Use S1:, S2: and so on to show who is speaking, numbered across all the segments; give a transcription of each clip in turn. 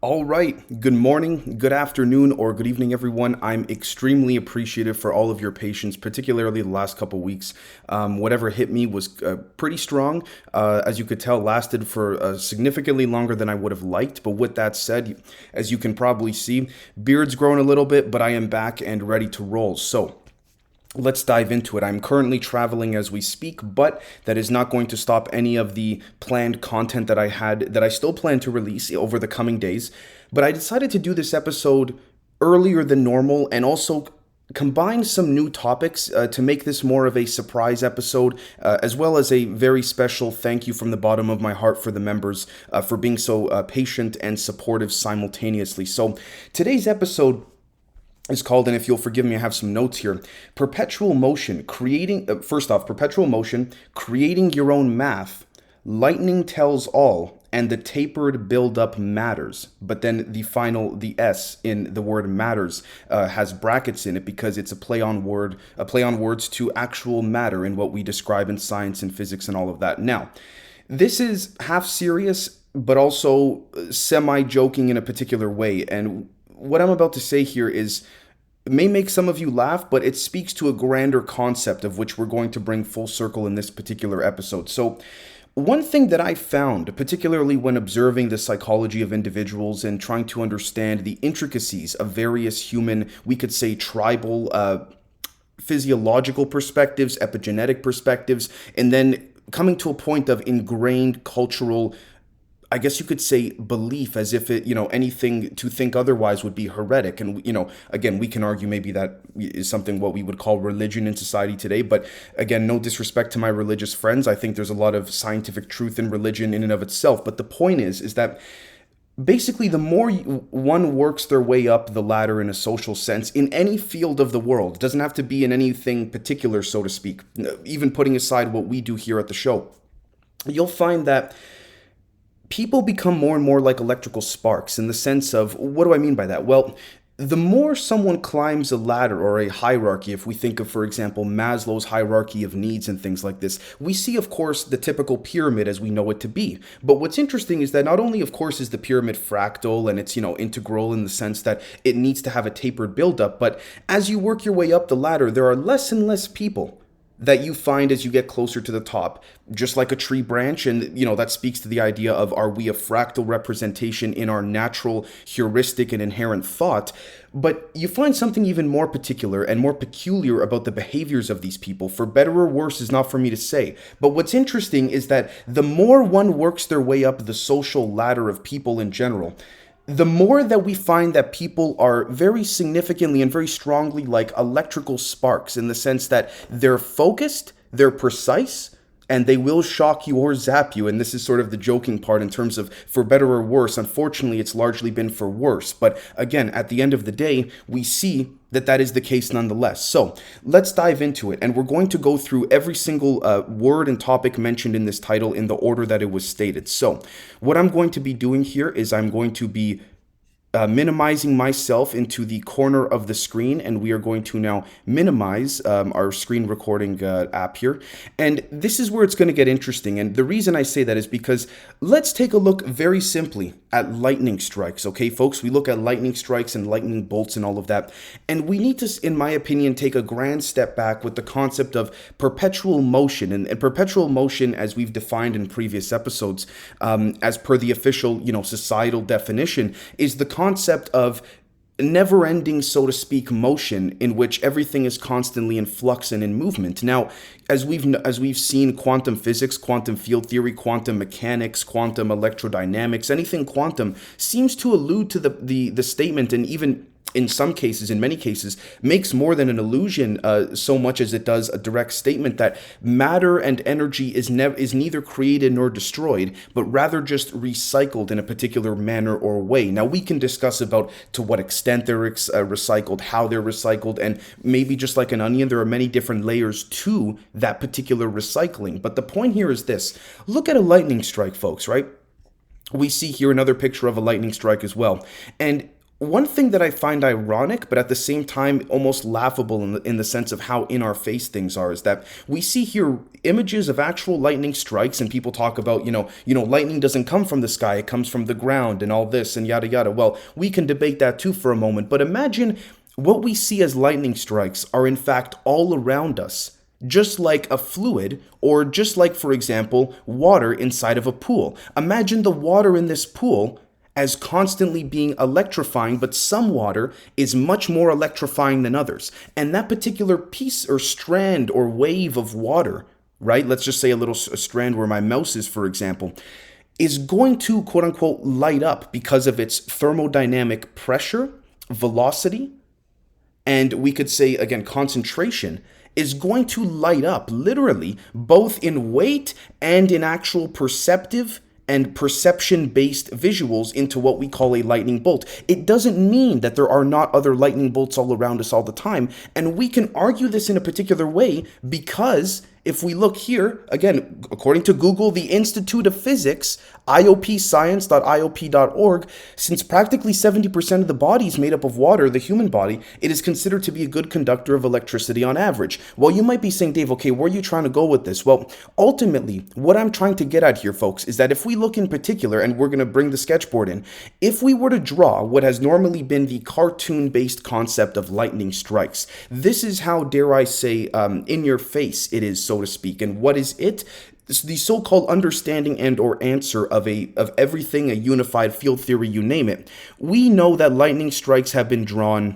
S1: All right. Good morning, good afternoon, or good evening, everyone. I'm extremely appreciative for all of your patience, particularly the last couple weeks. Whatever hit me was pretty strong. As you could tell, lasted for significantly longer than I would have liked. But with that said, as you can probably see, beard's grown a little bit, but I am back and ready to roll. So, let's dive into it. I'm currently traveling as we speak, but that is not going to stop any of the planned content that I still plan to release over the coming days. But I decided to do this episode earlier than normal and also combine some new topics to make this more of a surprise episode, as well as a very special thank you from the bottom of my heart for the members for being so patient and supportive simultaneously. So today's episode is called, and if you'll forgive me, I have some notes here. Perpetual motion, perpetual motion, creating your own math, lightning tells all, and the tapered buildup matters. But then the S in the word matters has brackets in it because it's a play on words to actual matter in what we describe in science and physics and all of that. Now, this is half serious, but also semi-joking in a particular way, and what I'm about to say here it may make some of you laugh, but it speaks to a grander concept of which we're going to bring full circle in this particular episode. So, one thing that I found, particularly when observing the psychology of individuals and trying to understand the intricacies of various human, we could say tribal, physiological perspectives, epigenetic perspectives, and then coming to a point of ingrained cultural, I guess you could say, belief, as if anything to think otherwise would be heretic. And, again, we can argue maybe that is something what we would call religion in society today. But again, no disrespect to my religious friends. I think there's a lot of scientific truth in religion in and of itself. But the point is that basically the more one works their way up the ladder in a social sense in any field of the world, it doesn't have to be in anything particular, so to speak, even putting aside what we do here at the show, you'll find that people become more and more like electrical sparks in the sense of, what do I mean by that? Well, the more someone climbs a ladder or a hierarchy, if we think of, for example, Maslow's hierarchy of needs and things like this, we see, of course, the typical pyramid as we know it to be. But what's interesting is that not only, of course, is the pyramid fractal and it's, integral in the sense that it needs to have a tapered buildup, but as you work your way up the ladder, there are less and less people that you find as you get closer to the top, just like a tree branch. And, that speaks to the idea of, are we a fractal representation in our natural heuristic and inherent thought? But you find something even more particular and more peculiar about the behaviors of these people. For better or worse is not for me to say. But what's interesting is that the more one works their way up the social ladder of people in general, the more that we find that people are very significantly and very strongly like electrical sparks in the sense that they're focused, they're precise, and they will shock you or zap you. And this is sort of the joking part in terms of for better or worse. Unfortunately, it's largely been for worse. But again, at the end of the day, we see that is the case nonetheless. So let's dive into it. And we're going to go through every single word and topic mentioned in this title in the order that it was stated. So what I'm going to be doing here is I'm going to be minimizing myself into the corner of the screen, and we are going to now minimize our screen recording app here. And this is where it's going to get interesting. And the reason I say that is because let's take a look very simply at lightning strikes. Okay, folks, we look at lightning strikes and lightning bolts and all of that. And we need to, in my opinion, take a grand step back with the concept of perpetual motion. And perpetual motion, as we've defined in previous episodes, as per the official, societal definition, is the concept of never-ending, so to speak, motion in which everything is constantly in flux and in movement. Now, as we've seen, quantum physics, quantum field theory, quantum mechanics, quantum electrodynamics, anything quantum seems to allude to the statement, and even in some cases, in many cases, makes more than an illusion so much as it does a direct statement that matter and energy is neither created nor destroyed, but rather just recycled in a particular manner or way. Now, we can discuss about to what extent they're recycled, how they're recycled, and maybe just like an onion, there are many different layers to that particular recycling. But the point here is this. Look at a lightning strike, folks, right? We see here another picture of a lightning strike as well. And one thing that I find ironic, but at the same time almost laughable in the sense of how in our face things are, is that we see here images of actual lightning strikes, and people talk about, lightning doesn't come from the sky, it comes from the ground and all this and yada yada. Well, we can debate that too for a moment, but imagine what we see as lightning strikes are in fact all around us, just like a fluid, or just like, for example, water inside of a pool. Imagine the water in this pool as constantly being electrifying, but some water is much more electrifying than others. And that particular piece or strand or wave of water, right? Let's just say a strand where my mouse is, for example, is going to quote unquote light up because of its thermodynamic pressure, velocity, and we could say again concentration, is going to light up literally both in weight and in actual perceptive and perception-based visuals into what we call a lightning bolt. It doesn't mean that there are not other lightning bolts all around us all the time, and we can argue this in a particular way because if we look here, again, according to Google, the Institute of Physics, iopscience.iop.org, since practically 70% of the body is made up of water, the human body, it is considered to be a good conductor of electricity on average. Well, you might be saying, Dave, okay, where are you trying to go with this? Well, ultimately, what I'm trying to get at here, folks, is that if we look in particular, and we're going to bring the sketchboard in, if we were to draw what has normally been the cartoon-based concept of lightning strikes, this is how, dare I say, in your face it is, so to speak. And what is it? The so-called understanding and or answer of everything, a unified field theory, you name it. We know that lightning strikes have been drawn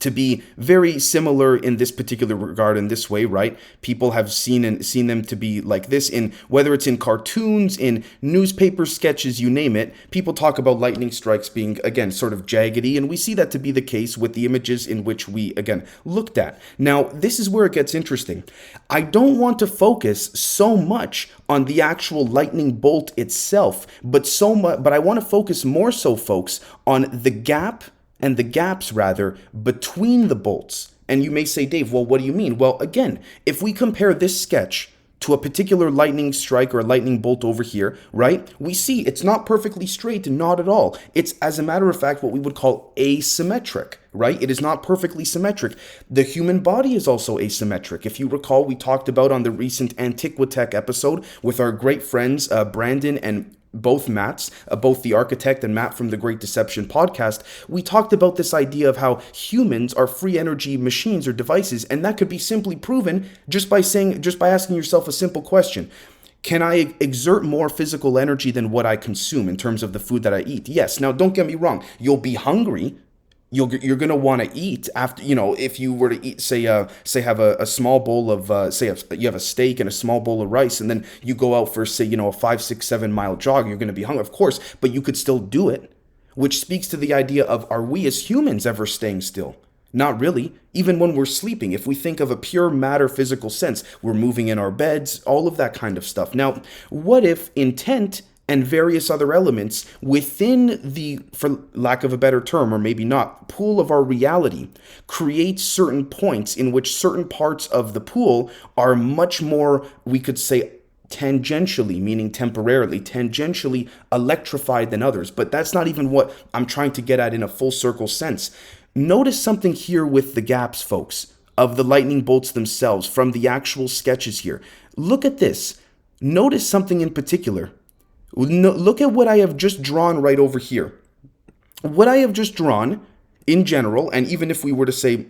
S1: to be very similar in this particular regard in this way, right? People have seen them to be like this, in whether it's in cartoons, in newspaper sketches, you name it. People talk about lightning strikes being, again, sort of jaggedy, and we see that to be the case with the images in which we, again, looked at. Now, this is where it gets interesting. I don't want to focus so much on the actual lightning bolt itself, but I want to focus more so, folks, on the gaps rather, between the bolts. And you may say, Dave, well, what do you mean? Well, again, if we compare this sketch to a particular lightning strike or a lightning bolt over here, right, we see it's not perfectly straight, not at all. It's, as a matter of fact, what we would call asymmetric, right? It is not perfectly symmetric. The human body is also asymmetric. If you recall, we talked about on the recent Antiquitech episode with our great friends, Brandon and both Matts, both the architect and Matt from the Great Deception podcast, we talked about this idea of how humans are free energy machines or devices, and that could be simply proven just by asking yourself a simple question. Can I exert more physical energy than what I consume in terms of the food that I eat? Yes. Now, don't get me wrong. You'll be hungry. You're going to want to eat after, if you were to eat, say have a small bowl of, you have a steak and a small bowl of rice, and then you go out for, say, a 5, 6, 7 mile jog, you're going to be hungry, of course, but you could still do it, which speaks to the idea of, are we as humans ever staying still? Not really. Even when we're sleeping, if we think of a pure matter physical sense, we're moving in our beds, all of that kind of stuff. Now, what if intent and various other elements within the, for lack of a better term, or maybe not, pool of our reality creates certain points in which certain parts of the pool are much more, we could say, tangentially, meaning temporarily, tangentially electrified than others. But that's not even what I'm trying to get at in a full circle sense. Notice something here with the gaps, folks, of the lightning bolts themselves from the actual sketches here. Look at this. Notice something in particular. Look at what I have just drawn right over here. What I have just drawn in general, and even if we were to say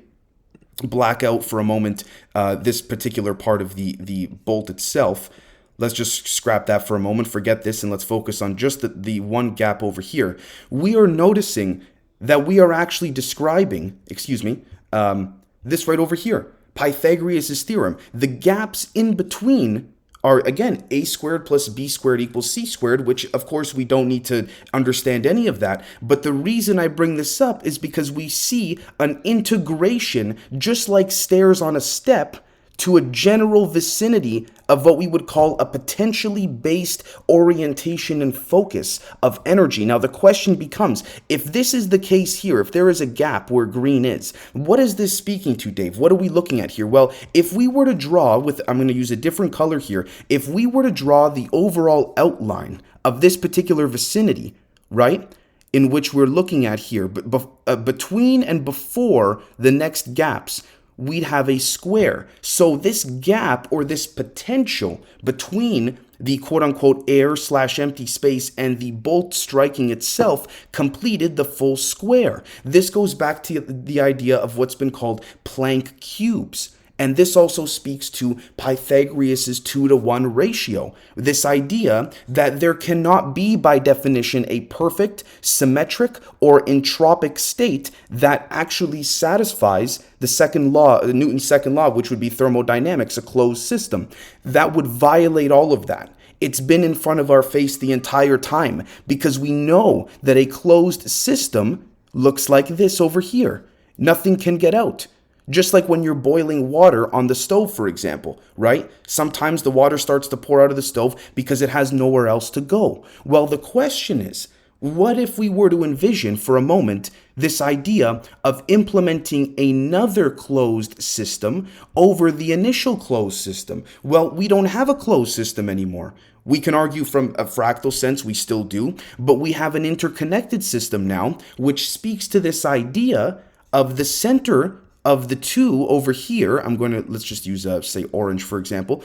S1: black out for a moment this particular part of the bolt itself, let's just scrap that for a moment, forget this, and let's focus on just the one gap over here. We are noticing that we are actually describing, this right over here, Pythagoras' theorem. The gaps in between are, again, a squared plus b squared equals c squared, which, of course, we don't need to understand any of that. But the reason I bring this up is because we see an integration, just like stairs on a step, to a general vicinity of what we would call a potentially based orientation and focus of energy. Now, the question becomes, if this is the case here, if there is a gap where green is, what is this speaking to, Dave? What are we looking at here? Well, if we were to draw with, I'm going to use a different color here, if we were to draw the overall outline of this particular vicinity, right? in which we're looking at here, between and before the next gaps, we'd have a square. So this gap, or this potential between the quote-unquote air/empty space and the bolt striking itself, completed the full square. This goes back to the idea of what's been called Planck cubes. And this also speaks to Pythagoras' 2-to-1 ratio. This idea that there cannot be, by definition, a perfect, symmetric, or entropic state that actually satisfies the second law, Newton's second law, which would be thermodynamics, a closed system. That would violate all of that. It's been in front of our face the entire time, because we know that a closed system looks like this over here. Nothing can get out. Just like when you're boiling water on the stove, for example, right? Sometimes the water starts to pour out of the stove because it has nowhere else to go. Well, the question is, what if we were to envision for a moment this idea of implementing another closed system over the initial closed system? Well, we don't have a closed system anymore. We can argue from a fractal sense, we still do, but we have an interconnected system now, which speaks to this idea of the center of the two over here. Let's just use, say, orange, for example.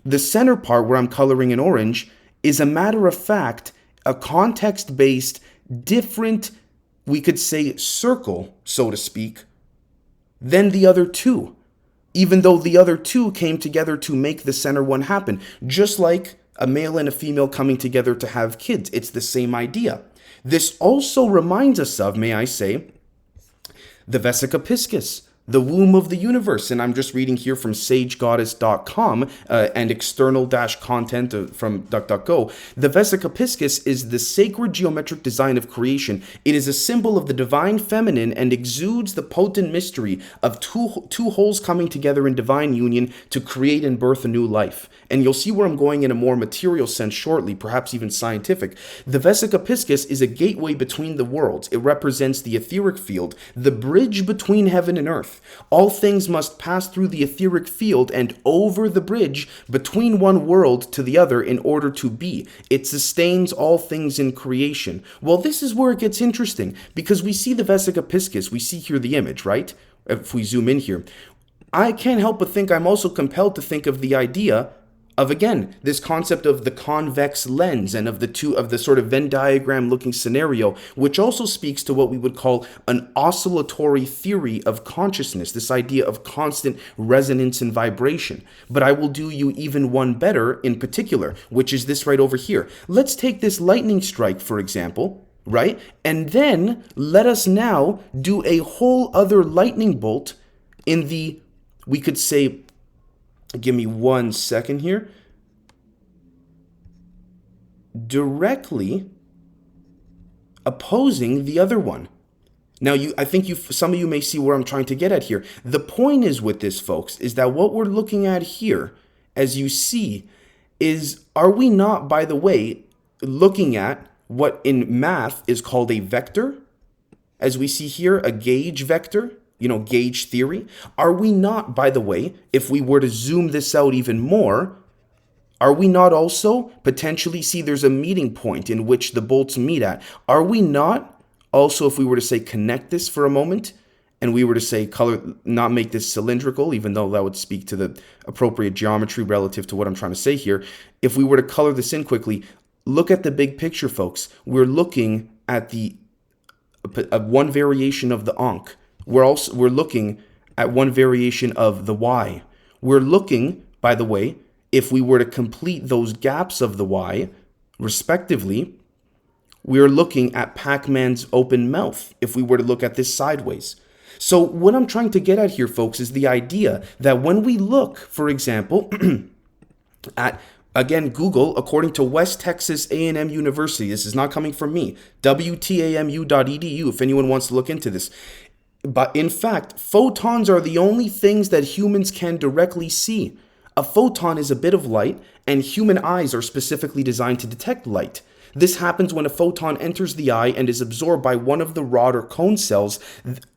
S1: The center part where I'm coloring in orange is, a matter of fact, a context-based, different, we could say, circle, so to speak, than the other two. Even though the other two came together to make the center one happen. Just like a male and a female coming together to have kids. It's the same idea. This also reminds us of, may I say, the Vesica Piscis, the womb of the universe. And I'm just reading here from sagegoddess.com and external-content from DuckDuckGo. The Vesica Piscis is the sacred geometric design of creation. It is a symbol of the divine feminine and exudes the potent mystery of two wholes coming together in divine union to create and birth a new life. And you'll see where I'm going in a more material sense shortly, perhaps even scientific. The Vesica Piscis is a gateway between the worlds. It represents the etheric field, the bridge between heaven and earth. All things must pass through the etheric field and over the bridge between one world to the other in order to be. It sustains all things in creation. Well, this is where it gets interesting, because we see the Vesica Piscis. We see here the image, right? If we zoom in here, I can't help but think I'm also compelled to think of the idea of, again, this concept of the convex lens and of the sort of Venn diagram looking scenario, which also speaks to what we would call an oscillatory theory of consciousness, this idea of constant resonance and vibration. But I will do you even one better in particular, which is this right over here. Let's take this lightning strike, for example, right? And then let us now do a whole other lightning bolt in the, we could say, give me 1 second here, directly opposing the other one. Now, I think some of you may see where I'm trying to get at here. The point is with this, folks, is that what we're looking at here, as you see, is, are we not, by the way, looking at what in math is called a vector? As we see here, a gauge vector. Gauge theory. Are we not, by the way, if we were to zoom this out even more, are we not also potentially see there's a meeting point in which the bolts meet at? Are we not also, if we were to say connect this for a moment, and we were to say not make this cylindrical, even though that would speak to the appropriate geometry relative to what I'm trying to say here, if we were to color this in quickly, look at the big picture, folks. We're looking at one variation of the Ankh. We're looking at one variation of the Y. We're looking, by the way, if we were to complete those gaps of the Y, respectively, we're looking at Pac-Man's open mouth, if we were to look at this sideways. So what I'm trying to get at here, folks, is the idea that when we look, for example, at, again, Google, according to West Texas A&M University, this is not coming from me, WTAMU.edu, if anyone wants to look into this. But in fact, photons are the only things that humans can directly see. A photon is a bit of light, and human eyes are specifically designed to detect light. This happens when a photon enters the eye and is absorbed by one of the rod or cone cells.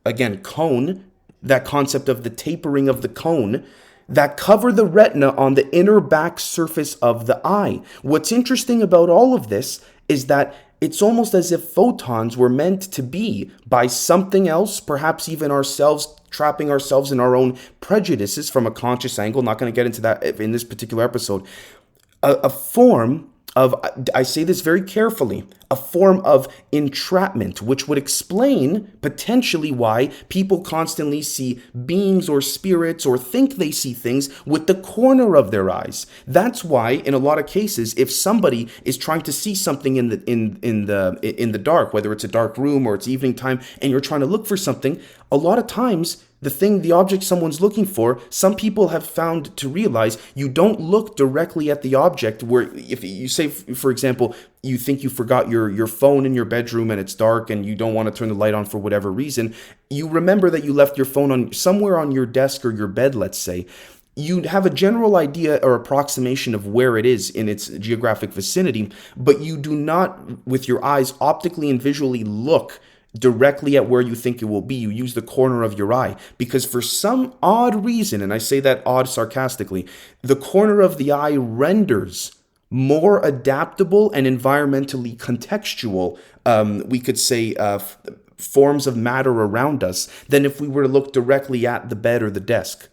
S1: Again, cone, that concept of the tapering of the cone, that cover the retina on the inner back surface of the eye. What's interesting about all of this is that It's almost as if photons were meant to be by something else, perhaps even ourselves, trapping ourselves in our own prejudices from a conscious angle. Not going to get into that in this particular episode. A form of, I say this very carefully, a form of entrapment, which would explain potentially why people constantly see beings or spirits or think they see things with the corner of their eyes. That's why, in a lot of cases, if somebody is trying to see something in the dark, whether it's a dark room or it's evening time, and you're trying to look for something, a lot of times the object someone's looking for, some people have found to realize you don't look directly at the object. Where if you say, for example, you think you forgot your phone in your bedroom and it's dark and you don't want to turn the light on for whatever reason, you remember that you left your phone on somewhere on your desk or your bed, let's say. You have a general idea or approximation of where it is in its geographic vicinity, but you do not, with your eyes, optically and visually look directly at where you think it will be. You use the corner of your eye because for some odd reason, and I say that odd sarcastically, the corner of the eye renders more adaptable and environmentally contextual, we could say, forms of matter around us than if we were to look directly at the bed or the desk.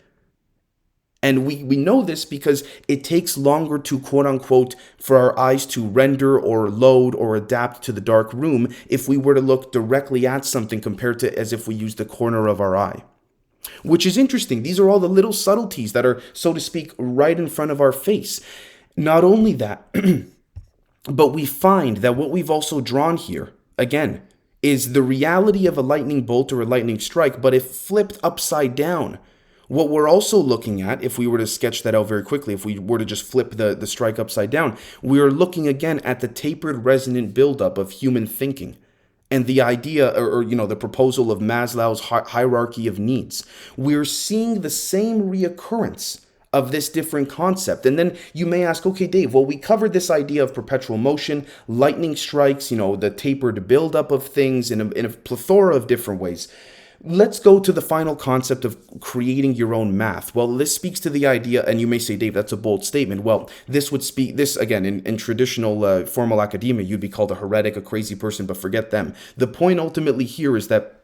S1: And we know this because it takes longer to, quote unquote, for our eyes to render or load or adapt to the dark room if we were to look directly at something compared to as if we used the corner of our eye. Which is interesting. These are all the little subtleties that are, so to speak, right in front of our face. Not only that, but we find that what we've also drawn here, again, is the reality of a lightning bolt or a lightning strike, but if flipped upside down. What we're also looking at, if we were to sketch that out very quickly, if we were to just flip the strike upside down, we are looking again at the tapered resonant buildup of human thinking and the idea or the proposal of Maslow's hierarchy of needs. We're seeing the same reoccurrence of this different concept. And then you may ask, okay, Dave, well, we covered this idea of perpetual motion, lightning strikes, the tapered buildup of things in a plethora of different ways. Let's go to the final concept of creating your own math. Well, this speaks to the idea, and you may say, Dave, that's a bold statement. Well, this again, in traditional formal academia, you'd be called a heretic, a crazy person, but forget them. The point ultimately here is that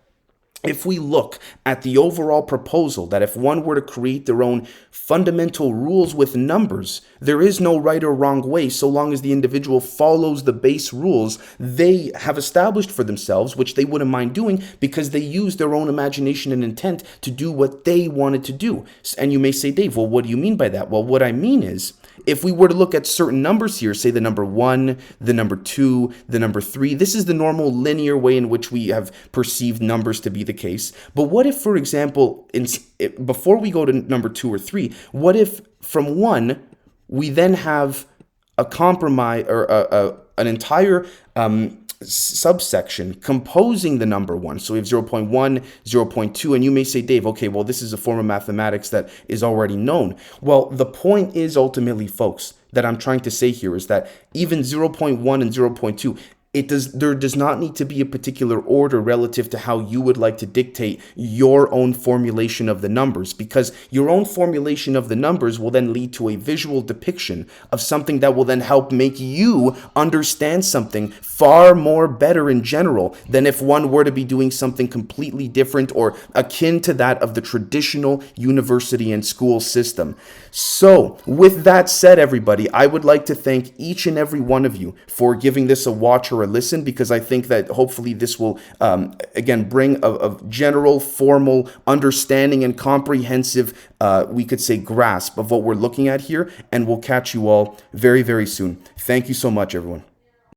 S1: if we look at the overall proposal that if one were to create their own fundamental rules with numbers, there is no right or wrong way so long as the individual follows the base rules they have established for themselves, which they wouldn't mind doing because they use their own imagination and intent to do what they wanted to do. And you may say, Dave, well, what do you mean by that? Well, what I mean is, if we were to look at certain numbers here, say the number 1, the number 2, the number 3, this is the normal linear way in which we have perceived numbers to be the case. But what if, for example, before we go to number 2 or 3, what if from 1, we then have a compromise or an entire subsection composing the number 1. So we have 0.1, 0.2, and you may say, Dave, okay, well, this is a form of mathematics that is already known. Well, the point is ultimately, folks, that I'm trying to say here is that even 0.1 and 0.2, there does not need to be a particular order relative to how you would like to dictate your own formulation of the numbers, because your own formulation of the numbers will then lead to a visual depiction of something that will then help make you understand something far more better in general than if one were to be doing something completely different or akin to that of the traditional university and school system. So, with that said, everybody, I would like to thank each and every one of you for giving this a watch or a listen, because I think that hopefully this will, again, bring a general, formal understanding and comprehensive, we could say, grasp of what we're looking at here, and we'll catch you all very, very soon. Thank you so much, everyone.